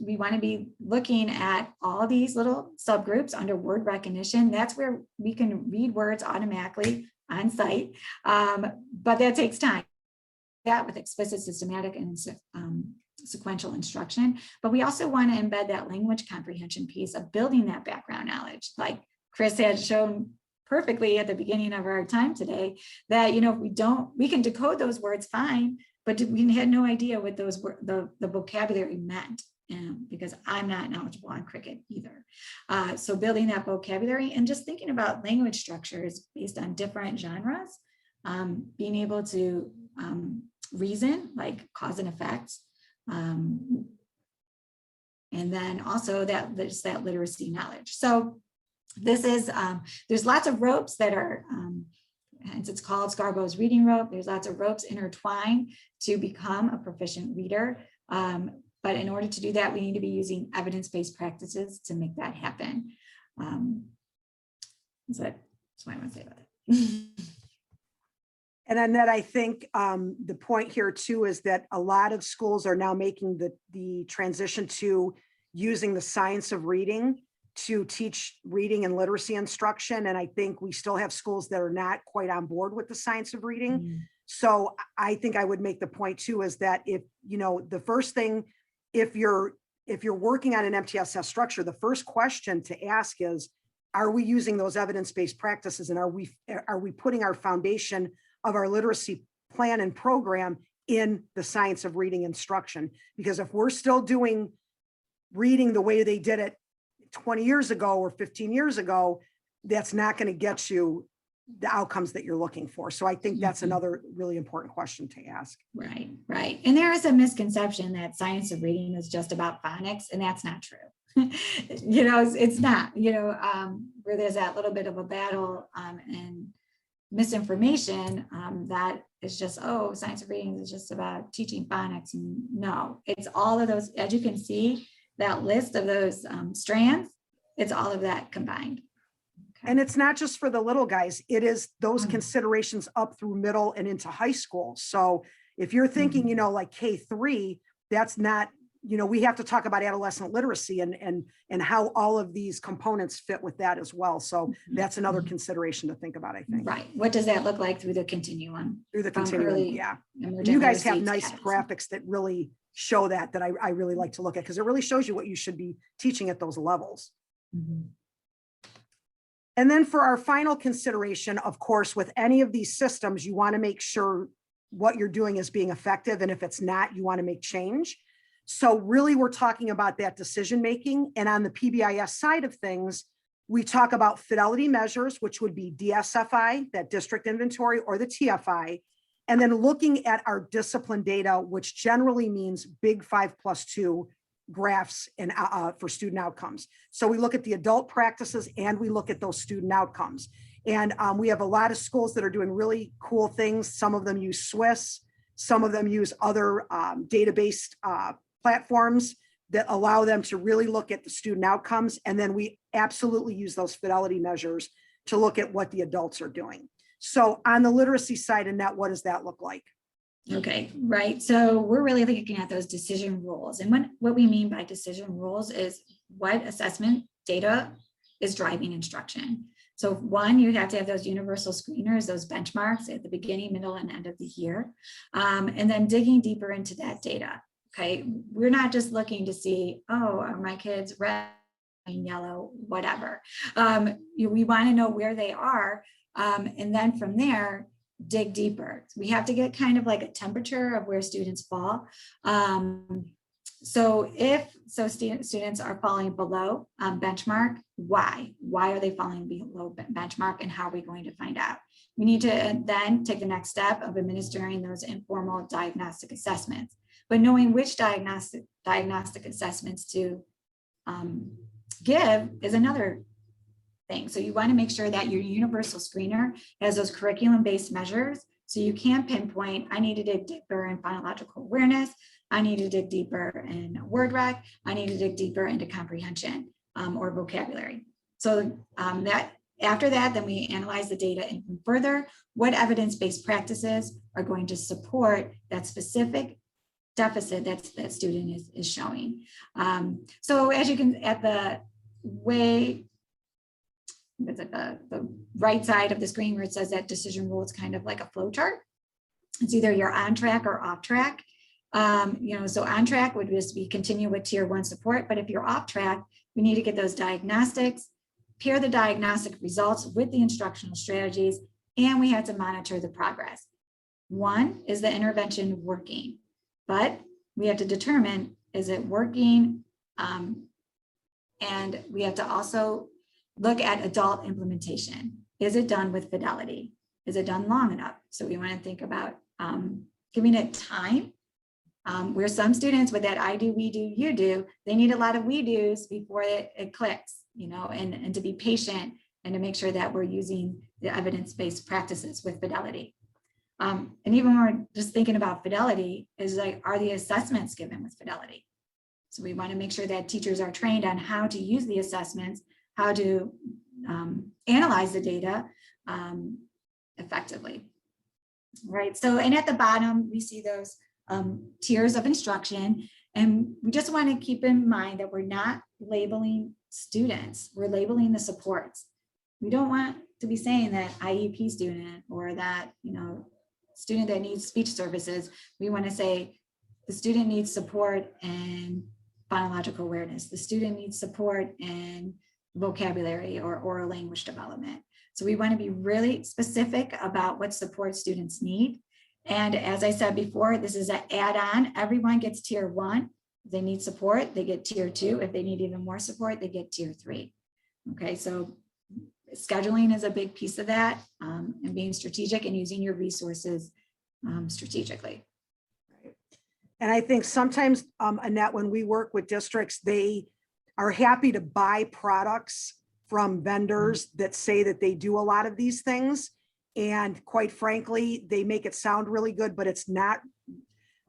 We want to be looking at all these little subgroups under word recognition. That's where we can read words automatically on site, but that takes time. That with explicit, systematic, and sequential instruction. But we also want to embed that language comprehension piece of building that background knowledge, like Chris had shown perfectly at the beginning of our time today, that we can decode those words fine, but we had no idea what those were, the vocabulary meant, because I'm not knowledgeable on cricket either. So building that vocabulary and just thinking about language structures based on different genres, being able to reason, like cause and effect, and then also there's that literacy knowledge. So this is, there's lots of ropes that are, hence it's called Scarborough's reading rope. There's lots of ropes intertwined to become a proficient reader. But in order to do that, we need to be using evidence-based practices to make that happen. So that's what I want to say about it. And Annette, I think the point here too is that a lot of schools are now making the transition to using the science of reading to teach reading and literacy instruction. And I think we still have schools that are not quite on board with the science of reading. Mm-hmm. So I think I would make the point too, is that if, the first thing, if you're working on an MTSS structure, the first question to ask is, are we using those evidence-based practices, and are we putting our foundation of our literacy plan and program in the science of reading instruction? Because if we're still doing reading the way they did it 20 years ago or 15 years ago, that's not going to get you the outcomes that you're looking for. So I think that's another really important question to ask. Right. And there is a misconception that science of reading is just about phonics, and that's not true. It's not, where there's that little bit of a battle and misinformation that is just, science of reading is just about teaching phonics. And no, it's all of those, as you can see, that list of those strands, it's all of that combined. Okay. And it's not just for the little guys, it is those considerations up through middle and into high school. So if you're thinking, like K3, that's not, we have to talk about adolescent literacy and how all of these components fit with that as well. So that's another consideration to think about, I think. Right. What does that look like through the continuum? Through the continuum, yeah. You guys have nice graphics that really show that I really like to look at, because it really shows you what you should be teaching at those levels. Mm-hmm. And then for our final consideration, of course, with any of these systems, you want to make sure what you're doing is being effective. And if it's not, you want to make change. So really, we're talking about that decision making. And on the PBIS side of things, we talk about fidelity measures, which would be DSFI, that district inventory, or the TFI. And then looking at our discipline data, which generally means big 5+2 graphs and for student outcomes. So we look at the adult practices and we look at those student outcomes. And we have a lot of schools that are doing really cool things. Some of them use Swiss, Some of them use other database platforms that allow them to really look at the student outcomes. And then we absolutely use those fidelity measures to look at what the adults are doing. So on the literacy side, Annette, what does that look like? Okay, right. So we're really looking at those decision rules. And what we mean by decision rules is what assessment data is driving instruction. So one, you have to have those universal screeners, those benchmarks at the beginning, middle, and end of the year. And then digging deeper into that data. Okay, we're not just looking to see, oh, are my kids red, yellow, whatever. We want to know where they are. And then from there, dig deeper. We have to get kind of like a temperature of where students fall. So if students are falling below benchmark, why? Why are they falling below benchmark, and how are we going to find out? We need to then take the next step of administering those informal diagnostic assessments, but knowing which diagnostic assessments to give is another thing. So you want to make sure that your universal screener has those curriculum-based measures, so you can pinpoint, I need to dig deeper in phonological awareness, I need to dig deeper in word rec, I need to dig deeper into comprehension or vocabulary. So that after that, then we analyze the data even further. What evidence-based practices are going to support that specific deficit that student is showing? So as you can, at the way, it's at the right side of the screen where it says that decision rule, it's kind of like a flow chart. It's either you're on track or off track. So on track would just be continue with tier 1 support, but if you're off track, we need to get those diagnostics, pair the diagnostic results with the instructional strategies, and we have to monitor the progress. One, is the intervention working? But we have to determine, is it working? And we have to also look at adult implementation. Is it done with fidelity? Is it done long enough? So we want to think about giving it time. Where some students with that I do, we do, you do, they need a lot of we do's before it clicks, and to be patient and to make sure that we're using the evidence-based practices with fidelity. And even when we're just thinking about fidelity, is like, are the assessments given with fidelity? So we want to make sure that teachers are trained on how to use the assessments, how to analyze the data effectively. Right. So, and at the bottom, we see those tiers of instruction. And we just want to keep in mind that we're not labeling students, we're labeling the supports. We don't want to be saying that IEP student or that, student that needs speech services. We want to say the student needs support and phonological awareness. The student needs support and vocabulary or oral language development. So we want to be really specific about what support students need. And as I said before, this is an add-on. Everyone gets tier 1. If they need support, they get tier 2. If they need even more support, they get tier 3. Okay, so scheduling is a big piece of that, and being strategic and using your resources strategically. And I think sometimes, Annette, when we work with districts, they are happy to buy products from vendors that say that they do a lot of these things. And quite frankly, they make it sound really good, but it's not.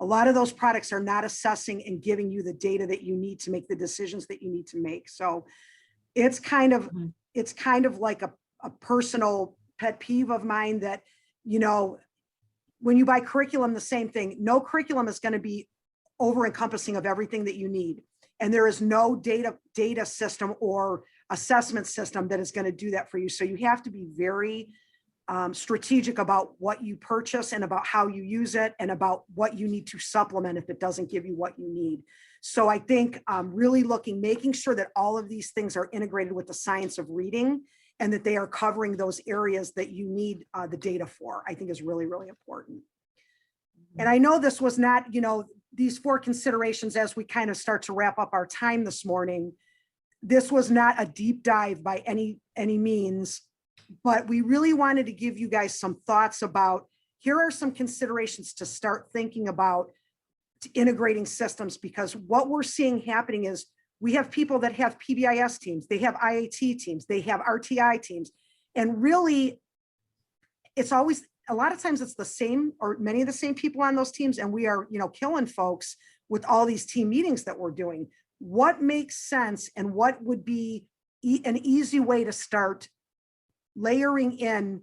A lot of those products are not assessing and giving you the data that you need to make the decisions that you need to make. So it's kind of like a personal pet peeve of mine that, when you buy curriculum, the same thing. No curriculum is going to be over encompassing of everything that you need. And there is no data system or assessment system that is going to do that for you. So you have to be very strategic about what you purchase and about how you use it and about what you need to supplement if it doesn't give you what you need. So I think really making sure that all of these things are integrated with the science of reading and that they are covering those areas that you need the data for, I think is really, really important. And I know this was not, these 4 considerations as we kind of start to wrap up our time this morning, this was not a deep dive by any means, but we really wanted to give you guys some thoughts about, here are some considerations to start thinking about integrating systems, because what we're seeing happening is we have people that have PBIS teams, they have IAT teams, they have RTI teams, and really it's always a lot of times it's the same or many of the same people on those teams, and we are, killing folks with all these team meetings that we're doing. What makes sense and what would be an easy way to start layering in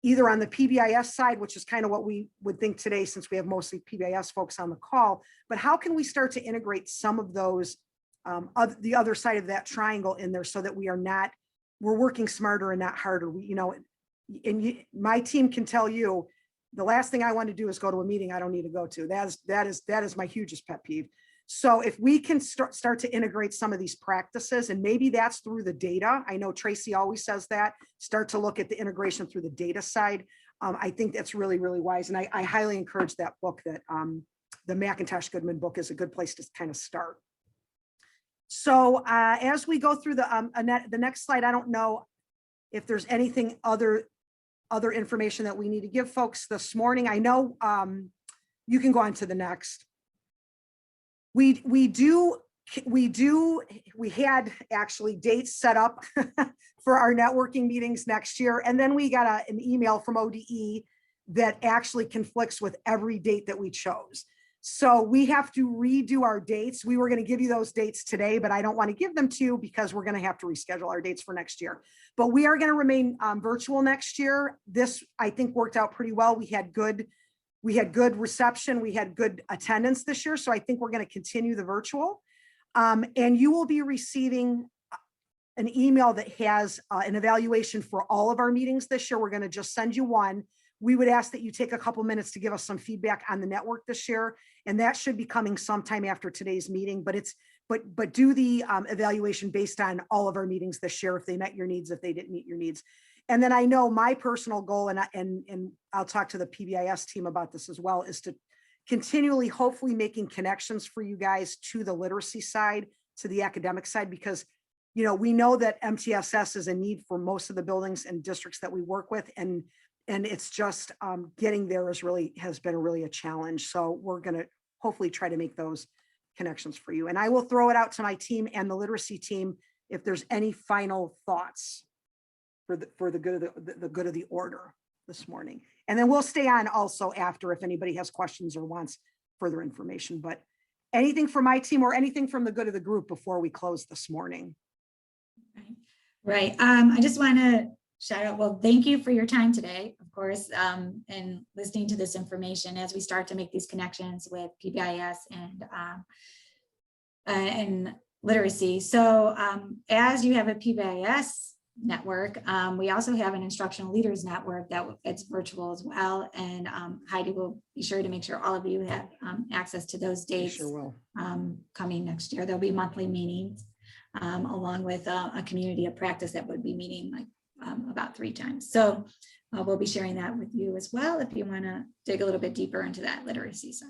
either on the PBIS side, which is kind of what we would think today since we have mostly PBIS folks on the call, but how can we start to integrate some of those, the other side of that triangle in there so that we're working smarter and not harder. My team can tell you the last thing I want to do is go to a meeting I don't need to go to. That is my hugest pet peeve. So if we can start to integrate some of these practices, and maybe that's through the data. I know Tracy always says that, start to look at the integration through the data side. I think that's really, really wise. And I highly encourage that book, that the McIntosh Goodman book is a good place to kind of start. So as we go through the next slide, I don't know if there's anything other information that we need to give folks this morning. I know you can go on to the next. We had actually dates set up for our networking meetings next year. And then we got an email from ODE that actually conflicts with every date that we chose. So we have to redo our dates. We were going to give you those dates today, but I don't want to give them to you because we're going to have to reschedule our dates for next year. But we are going to remain virtual next year. This, I think, worked out pretty well. We had good reception. We had good attendance this year. So I think we're going to continue the virtual. And you will be receiving an email that has an evaluation for all of our meetings this year. We're going to just send you one. We would ask that you take a couple minutes to give us some feedback on the network this year. And that should be coming sometime after today's meeting, but do the evaluation based on all of our meetings this year, if they met your needs, if they didn't meet your needs. And then I know my personal goal, and I'll talk to the PBIS team about this as well, is to continually, hopefully making connections for you guys to the literacy side, to the academic side, because, we know that MTSS is a need for most of the buildings and districts that we work with. And it's just getting there has been really a challenge. So we're going to hopefully try to make those connections for you. And I will throw it out to my team and the literacy team if there's any final thoughts for the good of the order this morning. And then we'll stay on also after if anybody has questions or wants further information. But anything from my team or anything from the good of the group before we close this morning? Right. I just want to shout out, well, thank you for your time today, of course, and listening to this information as we start to make these connections with PBIS and literacy. So as you have a PBIS network, we also have an instructional leaders network it's virtual as well. And Heidi will be sure to make sure all of you have access to those dates. Sure will. Coming next year. There'll be monthly meetings along with a community of practice that would be meeting about 3 times. So we'll be sharing that with you as well if you want to dig a little bit deeper into that literacy side.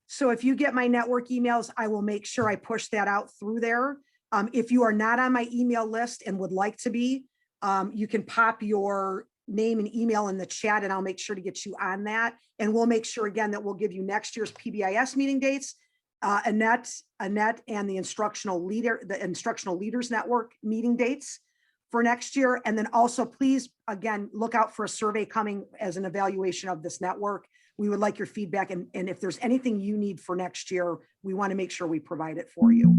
So if you get my network emails, I will make sure I push that out through there. If you are not on my email list and would like to be, you can pop your name and email in the chat and I'll make sure to get you on that. And we'll make sure again that we'll give you next year's PBIS meeting dates, Annette and the Instructional Leaders Network meeting dates for next year. And then also please, again, look out for a survey coming as an evaluation of this network. We would like your feedback. And if there's anything you need for next year, we want to make sure we provide it for you.